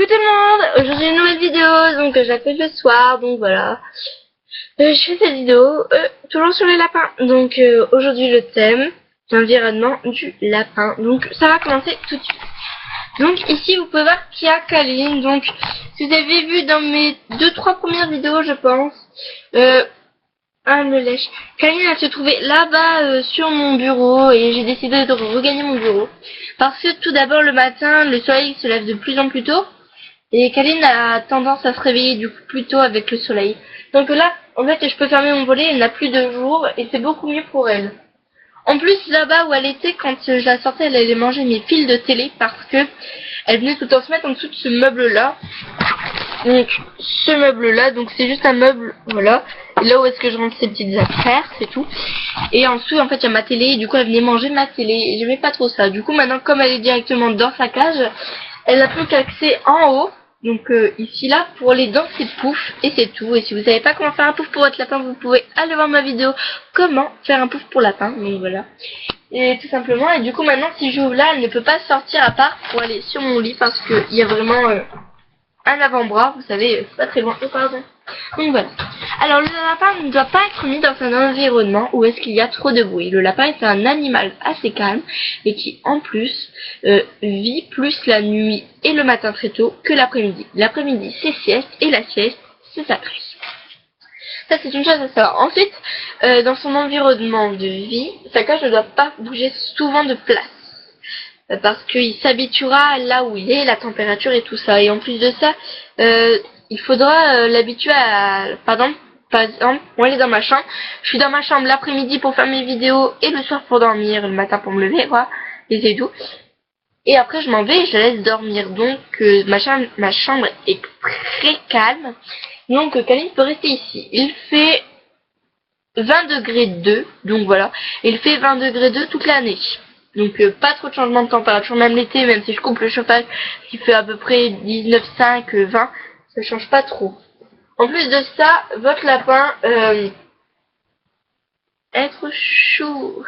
Coucou tout le monde, aujourd'hui une nouvelle vidéo, donc j'appelle le soir, donc voilà. Je fais cette vidéo, toujours sur les lapins. Donc aujourd'hui le thème, l'environnement du lapin. Donc ça va commencer tout de suite. Donc ici vous pouvez voir qu'il y a Kaline. Donc si vous avez vu dans mes 2-3 premières vidéos je pense, elle me lèche. Kaline elle se trouvait là-bas sur mon bureau et j'ai décidé de regagner mon bureau. Parce que tout d'abord le matin le soleil se lève de plus en plus tôt. Et Kaline a tendance à se réveiller du coup plus tôt avec le soleil. Donc là, en fait, je peux fermer mon volet, elle n'a plus de jour et c'est beaucoup mieux pour elle. En plus, là-bas où elle était, quand je la sortais, elle allait manger mes fils de télé parce que elle venait tout le temps se mettre en dessous de ce meuble-là. Donc, ce meuble-là, donc c'est juste un meuble, voilà. Et là où est-ce que je rentre ses petites affaires, c'est tout. Et en dessous, en fait, il y a ma télé et du coup, elle venait manger ma télé et j'aimais pas trop ça. Du coup, maintenant, comme elle est directement dans sa cage, elle n'a plus qu'accès en haut. Donc ici là pour les dents c'est pouf et c'est tout. Et si vous savez pas comment faire un pouf pour votre lapin, vous pouvez aller voir ma vidéo comment faire un pouf pour lapin. Donc voilà. Et tout simplement, et du coup maintenant si j'ouvre là, elle ne peut pas sortir à part pour aller sur mon lit parce qu'il y a vraiment un avant-bras, vous savez, pas très loin. Oh pardon. Donc voilà. Alors le lapin ne doit pas être mis dans un environnement où est-ce qu'il y a trop de bruit. Le lapin est un animal assez calme et qui en plus vit plus la nuit et le matin très tôt que l'après-midi. L'après-midi c'est sieste et la sieste c'est sacré. Ça c'est une chose à savoir. Ensuite, dans son environnement de vie, sa cage ne doit pas bouger souvent de place. Parce qu'il s'habituera là où il est, la température et tout ça. Et en plus de ça, il faudra l'habituer à... Par exemple, moi elle est dans ma chambre. Je suis dans ma chambre l'après-midi pour faire mes vidéos et le soir pour dormir, le matin pour me lever, quoi. Et c'est tout. Et après je m'en vais et je la laisse dormir. Donc ma chambre est très calme. Donc Kaline peut rester ici. Il fait 20 degrés 2, donc voilà. Il fait 20 degrés 2 toute l'année. Donc pas trop de changement de température, même l'été, même si je coupe le chauffage qui fait à peu près 19,5, 20, ça change pas trop. En plus de ça, votre lapin être chaud.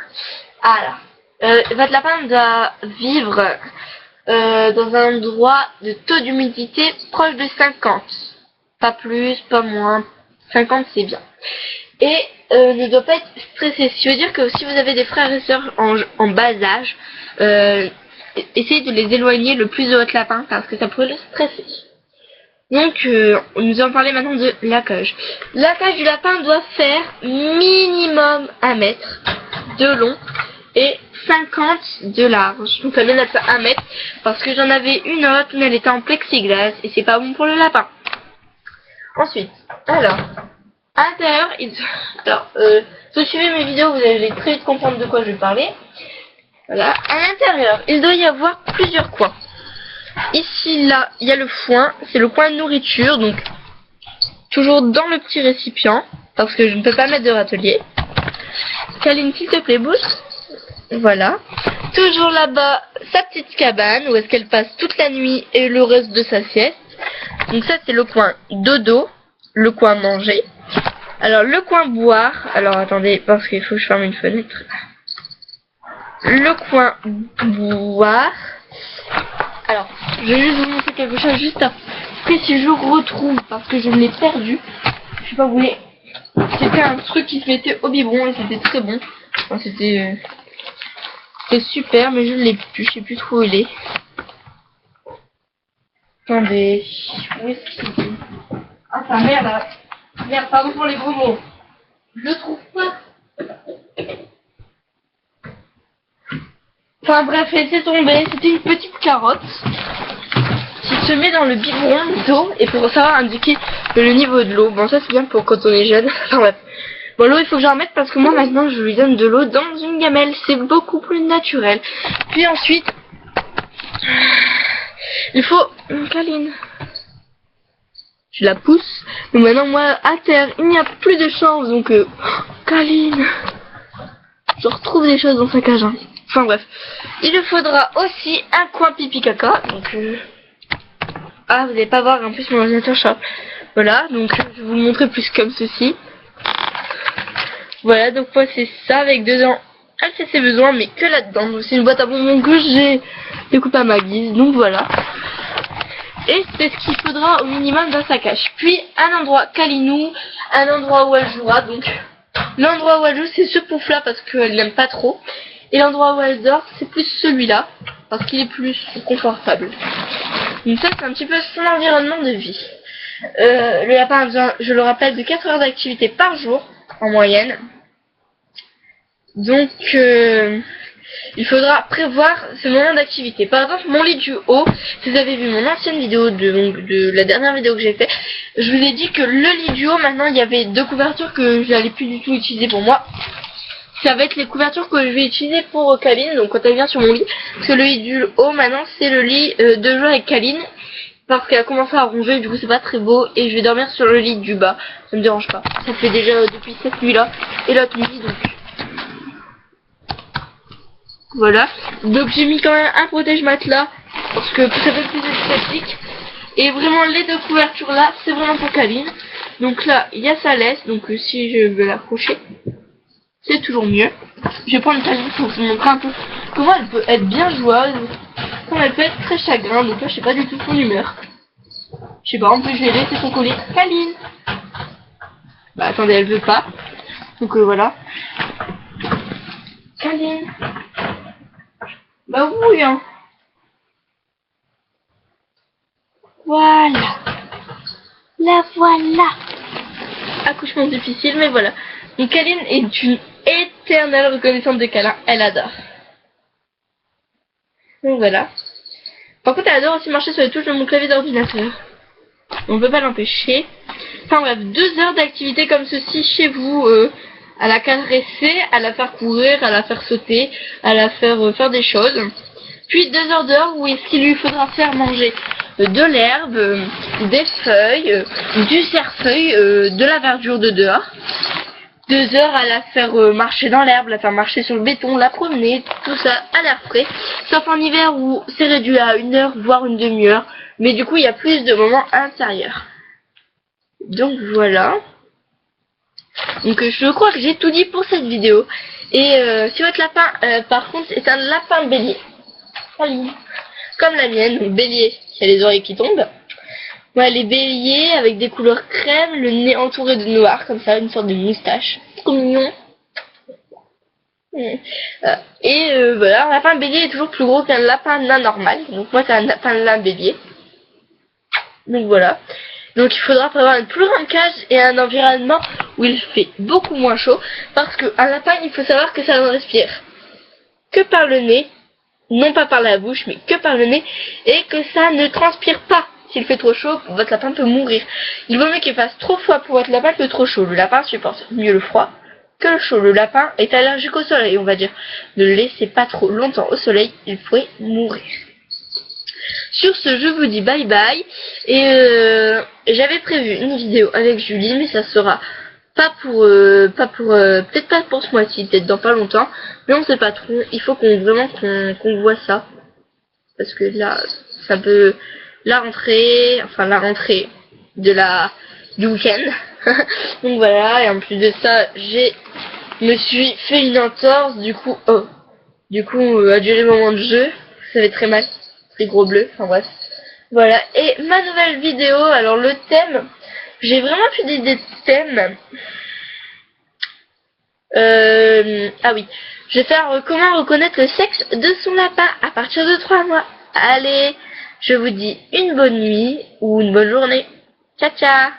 Ah là. Votre lapin doit vivre dans un endroit de taux d'humidité proche de 50. Pas plus, pas moins. 50 c'est bien. Et ne doit pas être stressé. Ce qui veut dire que si vous avez des frères et sœurs en bas âge, essayez de les éloigner le plus de votre lapin parce que ça pourrait le stresser. Donc, nous allons parler maintenant de la cage. La cage du lapin doit faire minimum 1 mètre de long et 50 de large. Donc, ça mène à 1 mètre parce que j'en avais une autre, mais elle était en plexiglas et c'est pas bon pour le lapin. Ensuite, alors... À l'intérieur, si vous suivez mes vidéos, vous allez très vite comprendre de quoi je vais parler. Voilà. À l'intérieur, il doit y avoir plusieurs coins. Ici, là, il y a le foin. C'est le coin de nourriture. Donc, toujours dans le petit récipient. Parce que je ne peux pas mettre de râtelier. Kaline, s'il te plaît, bouge. Voilà. Toujours là-bas, sa petite cabane. Où est-ce qu'elle passe toute la nuit et le reste de sa sieste. Donc ça, c'est le coin dodo. Le coin manger. Alors, le coin boire. Alors, attendez, parce qu'il faut que je ferme une fenêtre. Le coin boire. Alors, je vais juste vous montrer quelque chose juste après si je retrouve, parce que je l'ai perdu. Je sais pas, vous voulez. C'était un truc qui se mettait au biberon et c'était très bon. Enfin, c'était super, mais je ne l'ai plus. Je sais plus trop où il est. Attendez. Où est-ce qu'il est? Ah, sa mère là. Merde, pardon pour les gros mots. Je le trouve pas. Enfin bref, laissez tomber. C'était une petite carotte qui se met dans le biberon d'eau et pour savoir indiquer le niveau de l'eau. Bon, ça c'est bien pour quand on est jeune. Enfin bref. Bon, l'eau il faut que j'en remette parce que moi maintenant je lui donne de l'eau dans une gamelle. C'est beaucoup plus naturel. Puis ensuite, il faut une Kaline. Je la pousse. Donc maintenant, moi, à terre, il n'y a plus de chance. Donc, Kaline. Je retrouve des choses dans sa cage. Hein. Enfin bref. Il lui faudra aussi un coin pipi caca. Donc, ah, vous n'allez pas voir. En plus, mon ordinateur chauffe. Voilà. Donc, je vais vous le montrer plus comme ceci. Voilà. Donc, moi, c'est ça avec dedans. Elle fait ses besoins, mais que là-dedans. Donc, c'est une boîte à bonbons que j'ai découpée à ma guise. Donc, voilà. Et c'est ce qu'il faudra au minimum dans sa cache. Puis un endroit Kalinou, un endroit où elle jouera. Donc l'endroit où elle joue c'est ce pouf là parce qu'elle n'aime pas trop. Et l'endroit où elle dort c'est plus celui-là parce qu'il est plus confortable. Donc ça c'est un petit peu son environnement de vie. Le lapin a besoin, je le rappelle, de 4 heures d'activité par jour en moyenne. Donc il faudra prévoir ce moment d'activité. Par exemple, mon lit du haut, si vous avez vu mon ancienne vidéo de la dernière vidéo que j'ai fait, je vous ai dit que le lit du haut, maintenant il y avait 2 couvertures que je n'allais plus du tout utiliser pour moi. Ça va être les couvertures que je vais utiliser pour Kaline, donc quand elle vient sur mon lit. Parce que le lit du haut, maintenant c'est le lit de jeu avec Kaline. Parce qu'elle a commencé à ronger, du coup c'est pas très beau. Et je vais dormir sur le lit du bas, ça me dérange pas. Ça fait déjà depuis cette nuit là et l'autre nuit donc. Voilà, donc j'ai mis quand même un protège-matelas parce que ça fait plus esthétique. Et vraiment les 2 couvertures là, c'est vraiment pour Kaline. Donc là, il y a sa laisse, donc si je veux l'accrocher, c'est toujours mieux. Je vais prendre Kaline pour vous montrer un peu comment elle peut être bien joueuse, comment elle peut être très chagrin. Donc là, je sais pas du tout son humeur. Je sais pas, en plus je vais laisser son collier. Kaline. Bah attendez, elle veut pas. Donc voilà. Kaline. Bah oui hein. Voilà. La voilà. Accouchement difficile, mais voilà. Donc Kaline est une éternelle reconnaissante de câlin. Elle adore. Donc voilà. Par contre, elle adore aussi marcher sur les touches de mon clavier d'ordinateur. On peut pas l'empêcher. Enfin bref, 2 heures d'activité comme ceci chez vous. À la caresser, à la faire courir, à la faire sauter, à la faire faire des choses. Puis 2 heures dehors où est-ce qu'il lui faudra faire manger de l'herbe, des feuilles, du cerfeuil, de la verdure de dehors. 2 heures à la faire marcher dans l'herbe, la faire marcher sur le béton, la promener, tout ça à l'air frais. Sauf en hiver où c'est réduit à 1 heure, voire une demi-heure. Mais du coup, il y a plus de moments intérieurs. Donc voilà. Donc je crois que j'ai tout dit pour cette vidéo. Et si votre lapin, par contre, est un lapin bélier, comme la mienne, donc bélier, qui a les oreilles qui tombent. Voilà, les béliers avec des couleurs crème, le nez entouré de noir, comme ça, une sorte de moustache. Trop mignon. Et voilà, un lapin bélier est toujours plus gros qu'un lapin nain normal. Donc moi, c'est un lapin nain bélier. Donc voilà. Donc il faudra prévoir une plus grande cage et un environnement où il fait beaucoup moins chaud. Parce qu'un lapin, il faut savoir que ça ne respire que par le nez. Non pas par la bouche, mais que par le nez. Et que ça ne transpire pas. S'il fait trop chaud, votre lapin peut mourir. Il vaut mieux qu'il fasse trop froid pour votre lapin que trop chaud. Le lapin supporte mieux le froid que le chaud. Le lapin est allergique au soleil, on va dire. Ne le laissez pas trop longtemps au soleil, il pourrait mourir. Sur ce, je vous dis bye bye. Et j'avais prévu une vidéo avec Julie, mais ça sera peut-être pas pour ce mois-ci, peut-être dans pas longtemps. Mais on sait pas trop. Il faut qu'on voit ça. Parce que là, c'est un peu la rentrée du week-end. Donc voilà, et en plus de ça, me suis fait une entorse, du coup, adieu les moments de jeu, ça fait très mal, très gros bleu, enfin bref. Voilà, et ma nouvelle vidéo, alors le thème, j'ai vraiment plus d'idées de thème. Ah oui, je vais faire comment reconnaître le sexe de son lapin à partir de 3 mois. Allez, je vous dis une bonne nuit ou une bonne journée. Ciao ciao.